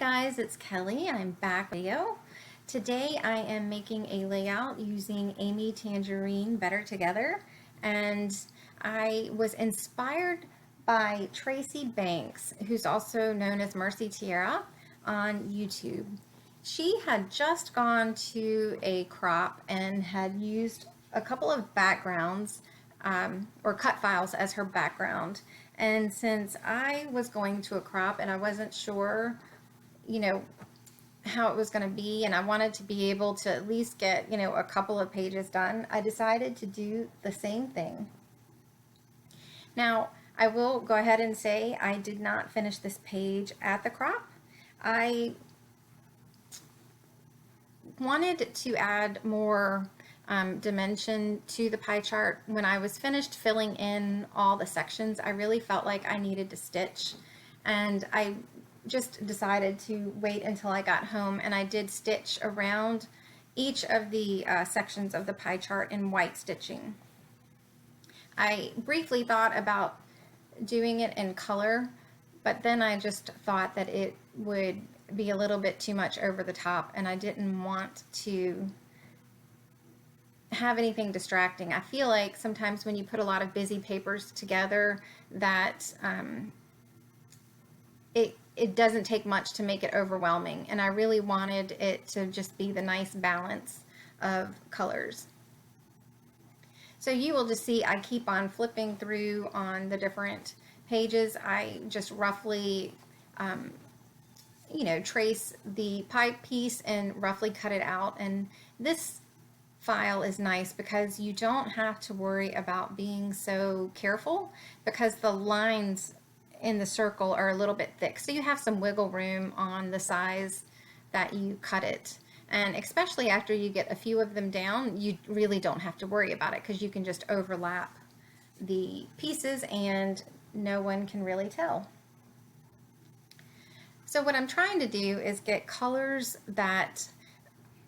guys, it's Kelly. I'm back with you. Today I am making a layout using Amy Tangerine Better Together, and I was inspired by Tracy Banks, who's also known as Mercy Tierra on YouTube. She had just gone to a crop and had used a couple of backgrounds or cut files as her background. And since I was going to a crop and I wasn't sure, how it was going to be, and I wanted to be able to at least get, a couple of pages done, I decided to do the same thing. Now, I will go ahead and say I did not finish this page at the crop. I wanted to add more dimension to the pie chart. When I was finished filling in all the sections, I really felt like I needed to stitch, and I just decided to wait until I got home, and I did stitch around each of the sections of the pie chart in white stitching. I briefly thought about doing it in color, but then I just thought that it would be a little bit too much over the top, and I didn't want to have anything distracting. I feel like sometimes when you put a lot of busy papers together that it doesn't take much to make it overwhelming, and I really wanted it to just be the nice balance of colors. So you will just see I keep on flipping through on the different pages. I just roughly trace the pie piece and roughly cut it out, and this file is nice because you don't have to worry about being so careful because the lines in the circle are a little bit thick, so you have some wiggle room on the size that you cut it. And especially after you get a few of them down, you really don't have to worry about it because you can just overlap the pieces and no one can really tell. So what I'm trying to do is get colors that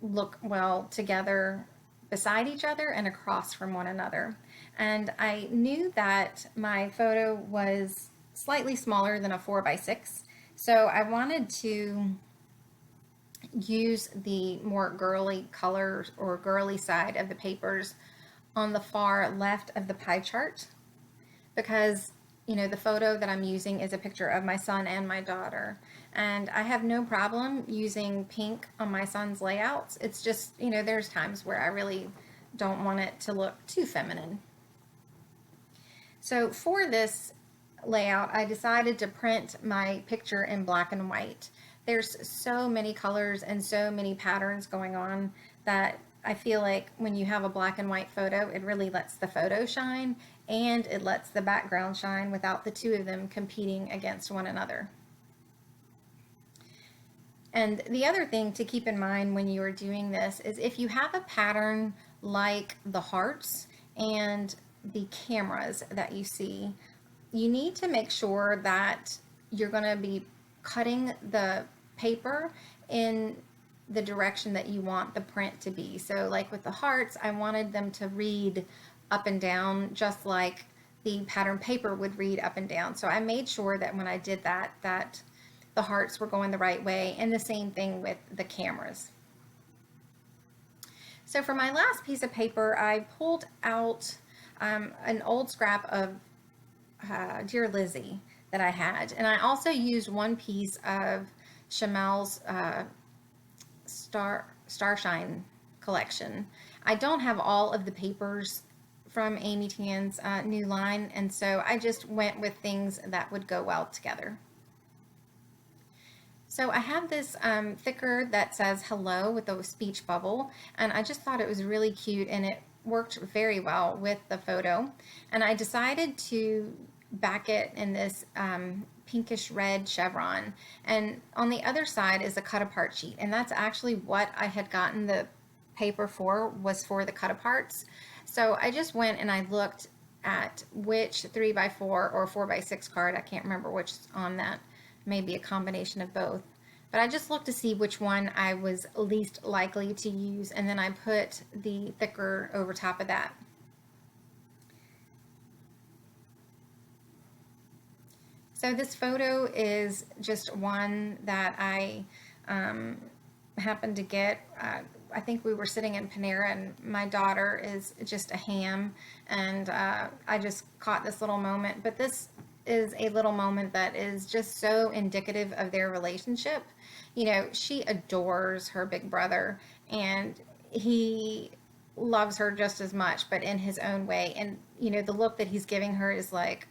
look well together beside each other and across from one another. And I knew that my photo was slightly smaller than a 4x6, so I wanted to use the more girly colors or girly side of the papers on the far left of the pie chart, because the photo that I'm using is a picture of my son and my daughter, and I have no problem using pink on my son's layouts. It's just, there's times where I really don't want it to look too feminine. So for this layout, I decided to print my picture in black and white. There's so many colors and so many patterns going on that I feel like when you have a black and white photo, it really lets the photo shine and it lets the background shine without the two of them competing against one another. And the other thing to keep in mind when you are doing this is if you have a pattern like the hearts and the cameras that you see, you need to make sure that you're going to be cutting the paper in the direction that you want the print to be. So like with the hearts, I wanted them to read up and down just like the pattern paper would read up and down. So I made sure that when I did that, that the hearts were going the right way, and the same thing with the cameras. So for my last piece of paper, I pulled out an old scrap of Dear Lizzie that I had, and I also used one piece of Chamel's Starshine collection. I don't have all of the papers from Amy Tan's new line, and so I just went with things that would go well together. So I have this thicker that says hello with a speech bubble, and I just thought it was really cute and it worked very well with the photo. And I decided to back it in this pinkish red chevron, and on the other side is a cut apart sheet, and that's actually what I had gotten the paper for, was for the cut aparts. So I just went and I looked at which 3x4 or 4x6 card, I can't remember which is on that, maybe a combination of both, but I just looked to see which one I was least likely to use, and then I put the thicker over top of that. So this photo is just one that I happened to get. I think we were sitting in Panera, and my daughter is just a ham, and I just caught this little moment. But this is a little moment that is just so indicative of their relationship. You know, she adores her big brother, and he loves her just as much, but in his own way. And, you know, the look that he's giving her is like,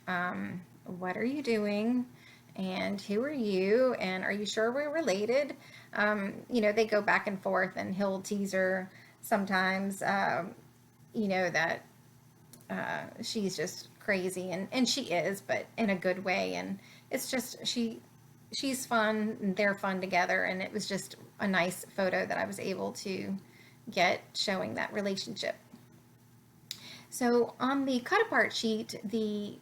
what are you doing? And who are you? And are you sure we're related? You know, they go back and forth, and he'll tease her sometimes, you know, that she's just crazy, and she is, but in a good way. And it's just, she's fun, and they're fun together. And it was just a nice photo that I was able to get showing that relationship. So on the cut apart sheet, the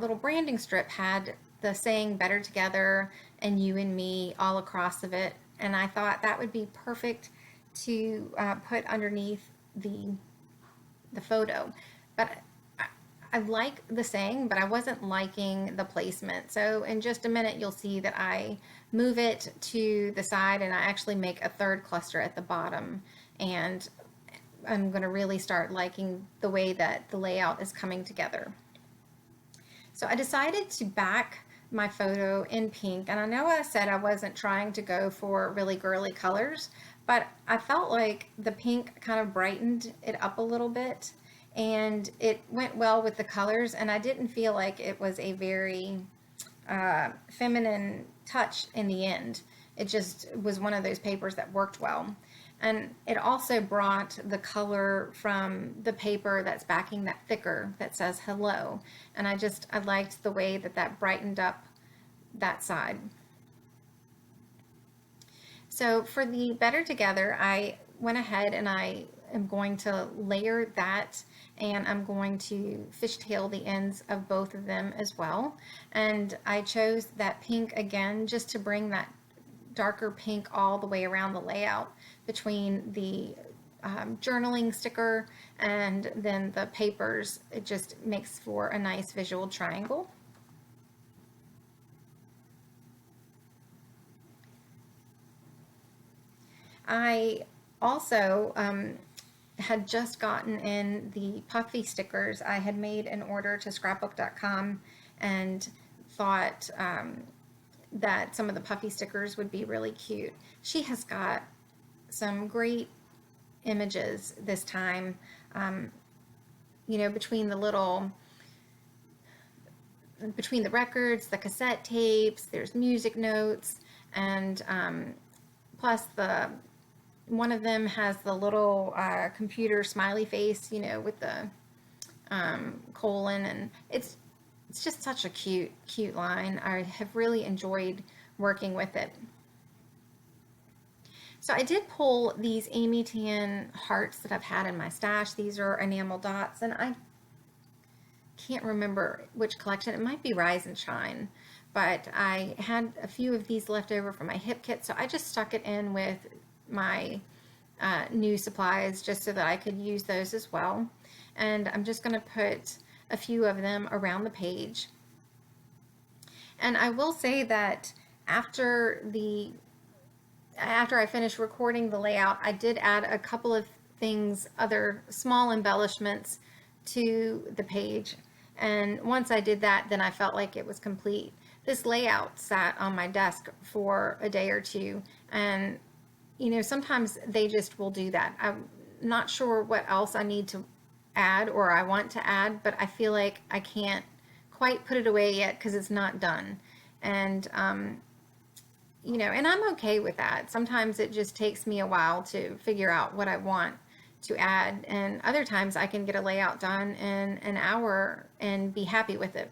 little branding strip had the saying "better together" and "you and me" all across of it, and I thought that would be perfect to put underneath the photo. But I like the saying, but I wasn't liking the placement. So in just a minute, you'll see that I move it to the side, and I actually make a third cluster at the bottom. And I'm going to really start liking the way that the layout is coming together. So I decided to back my photo in pink, and I know I said I wasn't trying to go for really girly colors, but I felt like the pink kind of brightened it up a little bit, and it went well with the colors, and I didn't feel like it was a very feminine touch in the end. It just was one of those papers that worked well. And it also brought the color from the paper that's backing that thicker that says hello. And I liked the way that that brightened up that side. So for the Better Together, I went ahead and I am going to layer that, and I'm going to fishtail the ends of both of them as well. And I chose that pink again just to bring that darker pink all the way around the layout between the journaling sticker and then the papers. It just makes for a nice visual triangle. I also had just gotten in the puffy stickers. I had made an order to scrapbook.com and thought that some of the puffy stickers would be really cute. She has got some great images this time, you know, between the records, the cassette tapes, there's music notes, and plus one of them has the little computer smiley face, you know, with the colon, and it's just such a cute line. I have really enjoyed working with it. So I did pull these Amy Tan hearts that I've had in my stash. These are enamel dots, and I can't remember which collection. It might be Rise and Shine, but I had a few of these left over from my hip kit, so I just stuck it in with my new supplies just so that I could use those as well. And I'm just going to put a few of them around the page. And I will say that after I finished recording the layout, I did add a couple of things, other small embellishments to the page. And once I did that, then I felt like it was complete. This layout sat on my desk for a day or two, and you know, sometimes they just will do that. I'm not sure what else I need to add or I want to add, but I feel like I can't quite put it away yet because it's not done. And you know, and I'm okay with that. Sometimes it just takes me a while to figure out what I want to add, and other times I can get a layout done in an hour and be happy with it.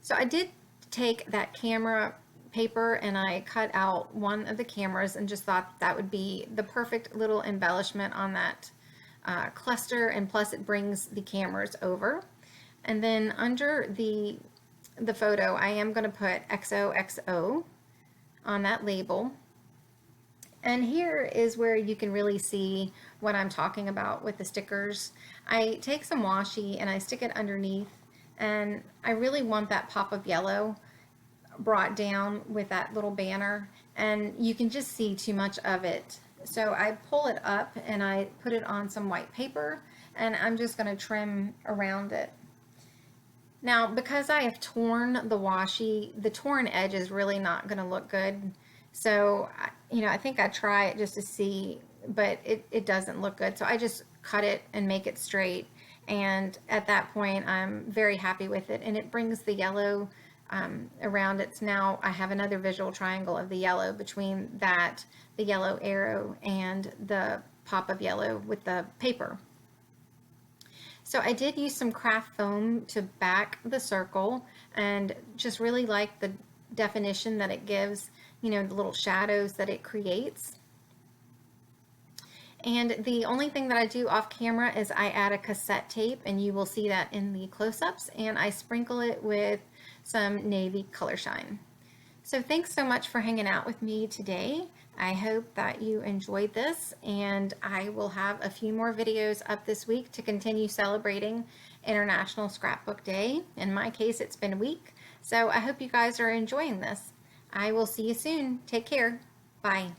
So I did take that camera paper and I cut out one of the cameras and just thought that would be the perfect little embellishment on that cluster, and plus it brings the cameras over. And then under the photo, I am going to put XOXO on that label. And here is where you can really see what I'm talking about with the stickers. I take some washi and I stick it underneath And I really want that pop of yellow brought down with that little banner, and you can just see too much of it. So I pull it up and I put it on some white paper, and I'm just going to trim around it. Now, because I have torn the washi, the torn edge is really not going to look good. So, I think I try it just to see, but it doesn't look good. So I just cut it and make it straight. And at that point, I'm very happy with it. And it brings the yellow around it. So now I have another visual triangle of the yellow between that, the yellow arrow, and the pop of yellow with the paper. So I did use some craft foam to back the circle, and just really like the definition that it gives, the little shadows that it creates. And the only thing that I do off camera is I add a cassette tape, and you will see that in the close-ups, and I sprinkle it with some navy color shine. So thanks so much for hanging out with me today. I hope that you enjoyed this, and I will have a few more videos up this week to continue celebrating International Scrapbook Day. In my case, it's been a week, so I hope you guys are enjoying this. I will see you soon. Take care. Bye.